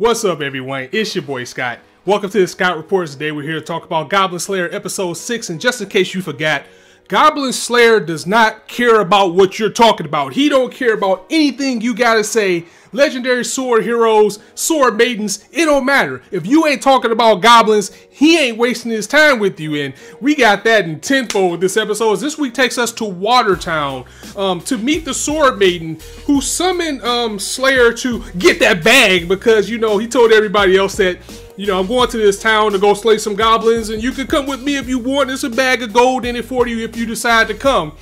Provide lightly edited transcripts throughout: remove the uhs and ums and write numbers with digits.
What's up, everyone? It's your boy Scott. Welcome to the Scott Reports. Today we're here to talk about Goblin Slayer episode 6, and just in case you forgot, Goblin Slayer does not care about what you're talking about. He don't care about anything you gotta say. Legendary sword heroes, sword maidens, it don't matter. If you ain't talking about goblins, he ain't wasting his time with you. And we got that in tenfold with this episode. This week takes us to Watertown to meet the Sword Maiden, who summoned Slayer to get that bag because, you know, he told everybody else that, you know, I'm going to this town to go slay some goblins and you can come with me if you want. There's a bag of gold in it for you if you decide to come.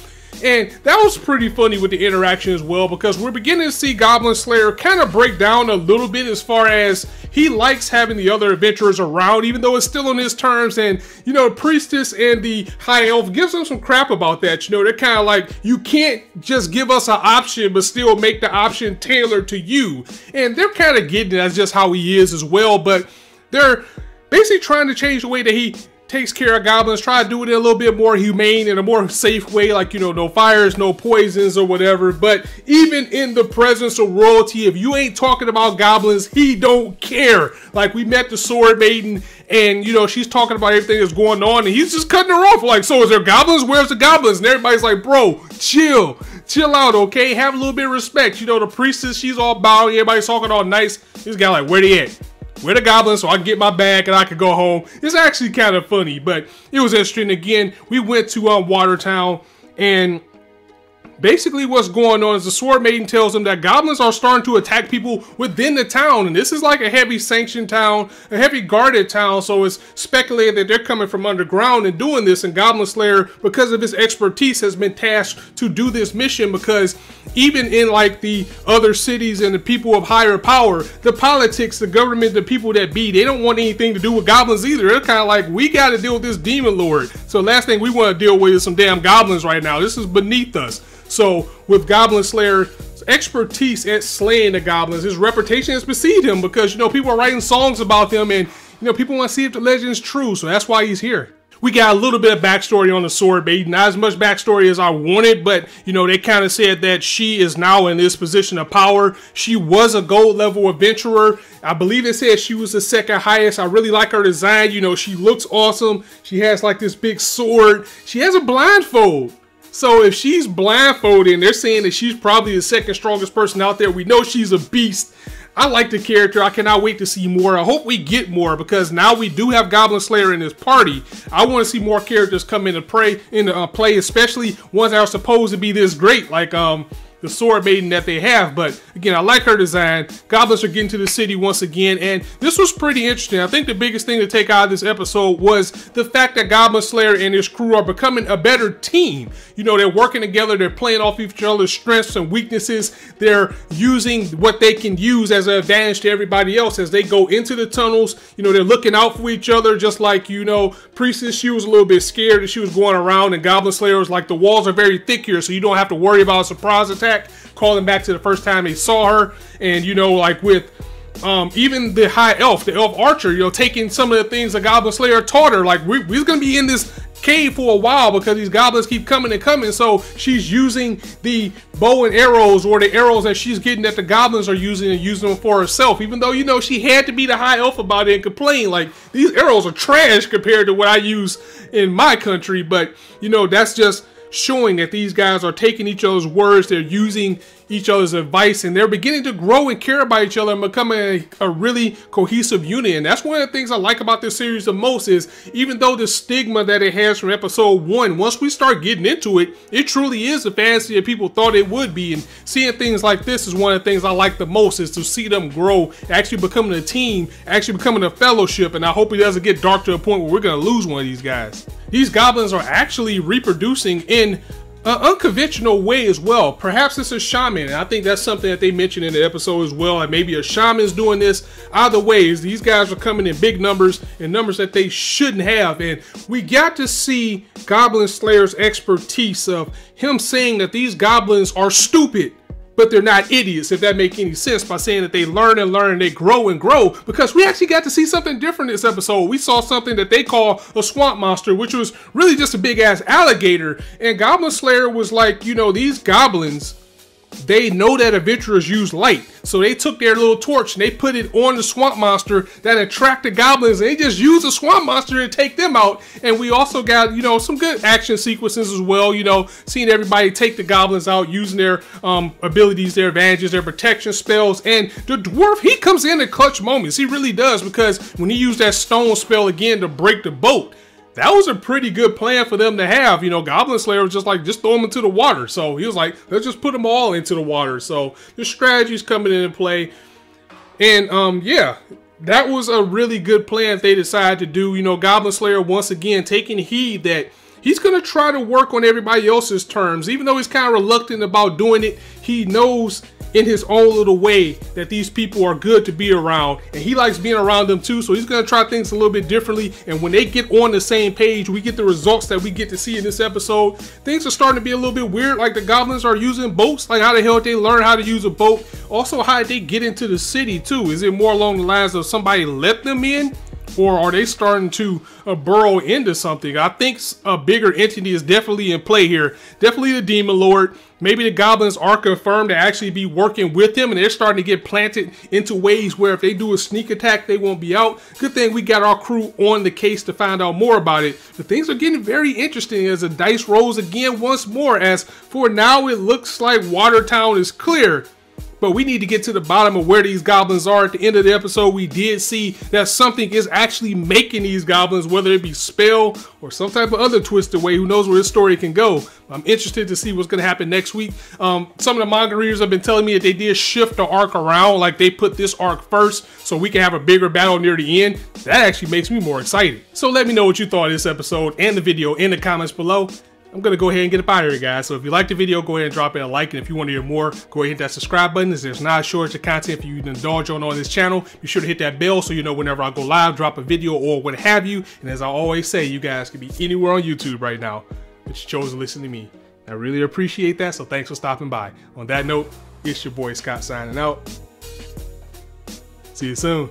And that was pretty funny with the interaction as well, because we're beginning to see Goblin Slayer kind of break down a little bit as far as he likes having the other adventurers around, even though it's still on his terms. And, you know, the Priestess and the High Elf gives him some crap about that. You know, they're kind of like, you can't just give us an option, but still make the option tailored to you. And they're kind of getting it. That's just how he is as well. But they're basically trying to change the way that he takes care of goblins, try to do it in a little bit more humane and a more safe way, like, you know, no fires, no poisons or whatever. But even in the presence of royalty, if you ain't talking about goblins, he don't care. Like, we met the Sword Maiden and, you know, she's talking about everything that's going on and he's just cutting her off like, so is there goblins? Where's the goblins? And everybody's like, bro, chill out, okay? Have a little bit of respect. You know, the Priestess, she's all bowing, everybody's talking all nice. This guy like, where they at? Where the goblins, so I can get my bag and I can go home. It's actually kind of funny, but it was interesting. Again, we went to Watertown, and basically what's going on is the Sword Maiden tells them that goblins are starting to attack people within the town, and this is like a heavy sanctioned town, a heavy guarded town, so it's speculated that they're coming from underground and doing this. And Goblin Slayer, because of his expertise, has been tasked to do this mission, because even in like the other cities and the people of higher power, the politics, the government, the people that be, they don't want anything to do with goblins either. They're kind of like, we got to deal with this demon lord, so last thing we want to deal with is some damn goblins right now. This is beneath us. So with Goblin Slayer's expertise at slaying the goblins, his reputation has preceded him, because, you know, people are writing songs about him and, you know, people want to see if the legend is true. So that's why he's here. We got a little bit of backstory on the Sword Maiden. Not as much backstory as I wanted, but, you know, they kind of said that she is now in this position of power. She was a gold level adventurer. I believe it said she was the second highest. I really like her design. You know, she looks awesome. She has like this big sword. She has a blindfold. So if she's blindfolded and they're saying that she's probably the second strongest person out there, we know she's a beast. I like the character. I cannot wait to see more. I hope we get more, because now we do have Goblin Slayer in this party. I want to see more characters come into play, especially ones that are supposed to be this great, like the Sword Maiden that they have. But again, I like her design. Goblins are getting to the city once again, and this was pretty interesting. I think the biggest thing to take out of this episode was the fact that Goblin Slayer and his crew are becoming a better team. You know, they're working together, they're playing off each other's strengths and weaknesses. They're using what they can use as an advantage to everybody else as they go into the tunnels. You know, they're looking out for each other, just like, you know, Priestess, she was a little bit scared that she was going around, and Goblin Slayer was like, the walls are very thick here, so you don't have to worry about a surprise attack. Calling back to the first time they saw her. And, you know, like with even the High Elf, the Elf Archer, you know, taking some of the things that Goblin Slayer taught her. Like, we're gonna be in this cave for a while because these goblins keep coming and coming, so she's using the bow and arrows, or the arrows that she's getting that the goblins are using, and using them for herself, even though, you know, she had to be the High Elf about it and complain like, these arrows are trash compared to what I use in my country. But, you know, that's just showing that these guys are taking each other's words, they're using each other's advice, and they're beginning to grow and care about each other and becoming a really cohesive unit. And that's one of the things I like about this series the most, is even though the stigma that it has from episode 1, once we start getting into it, it truly is the fantasy that people thought it would be. And seeing things like this is one of the things I like the most, is to see them grow, actually becoming a team, actually becoming a fellowship. And I hope it doesn't get dark to a point where we're going to lose one of these guys. These goblins are actually reproducing in an unconventional way as well. Perhaps it's a shaman, and I think that's something that they mentioned in the episode as well, and maybe a shaman's doing this. Either ways, these guys are coming in big numbers, and numbers that they shouldn't have. And we got to see Goblin Slayer's expertise of him saying that these goblins are stupid, but they're not idiots, if that makes any sense, by saying that they learn and learn and they grow and grow, because we actually got to see something different this episode. We saw something that they call a swamp monster, which was really just a big ass alligator. And Goblin Slayer was like, you know, these goblins they know that adventurers use light. So they took their little torch and they put it on the swamp monster that attracted goblins. And they just used the swamp monster to take them out. And we also got, you know, some good action sequences as well. You know, seeing everybody take the goblins out using their abilities, their advantages, their protection spells. And the dwarf, he comes in clutch moments. He really does, because when he used that stone spell again to break the boat, that was a pretty good plan for them to have. You know, Goblin Slayer was just like, just throw them into the water. So he was like, let's just put them all into the water. So the strategy's coming into play. And yeah, that was a really good plan if they decided to do. You know, Goblin Slayer once again taking heed that he's going to try to work on everybody else's terms. Even though he's kind of reluctant about doing it, he knows in his own little way that these people are good to be around, and he likes being around them too. So he's going to try things a little bit differently, and when they get on the same page, we get the results that we get to see in this episode. Things are starting to be a little bit weird, like the goblins are using boats. Like, how the hell did they learn how to use a boat? Also, how did they get into the city too? Is it more along the lines of somebody let them in, or are they starting to burrow into something? I think a bigger entity is definitely in play here. Definitely the Demon Lord. Maybe the goblins are confirmed to actually be working with him, and they're starting to get planted into ways where if they do a sneak attack, they won't be out. Good thing we got our crew on the case to find out more about it. But things are getting very interesting as the dice rolls again once more, as for now it looks like Watertown is clear. But we need to get to the bottom of where these goblins are. At the end of the episode, we did see that something is actually making these goblins, whether it be spell or some type of other twisted way. Who knows where this story can go. I'm interested to see what's going to happen next week. Some of the manga readers have been telling me that they did shift the arc around, like they put this arc first so we can have a bigger battle near the end. That actually makes me more excited. So let me know what you thought of this episode and the video in the comments below. I'm going to go ahead and get up out of here, guys. So if you liked the video, go ahead and drop it a like. And if you want to hear more, go ahead and hit that subscribe button, as there's not a shortage of content for you to indulge on this channel. Be sure to hit that bell so you know whenever I go live, drop a video, or what have you. And as I always say, you guys can be anywhere on YouTube right now, but you chose to listen to me. I really appreciate that, so thanks for stopping by. On that note, it's your boy Scott signing out. See you soon.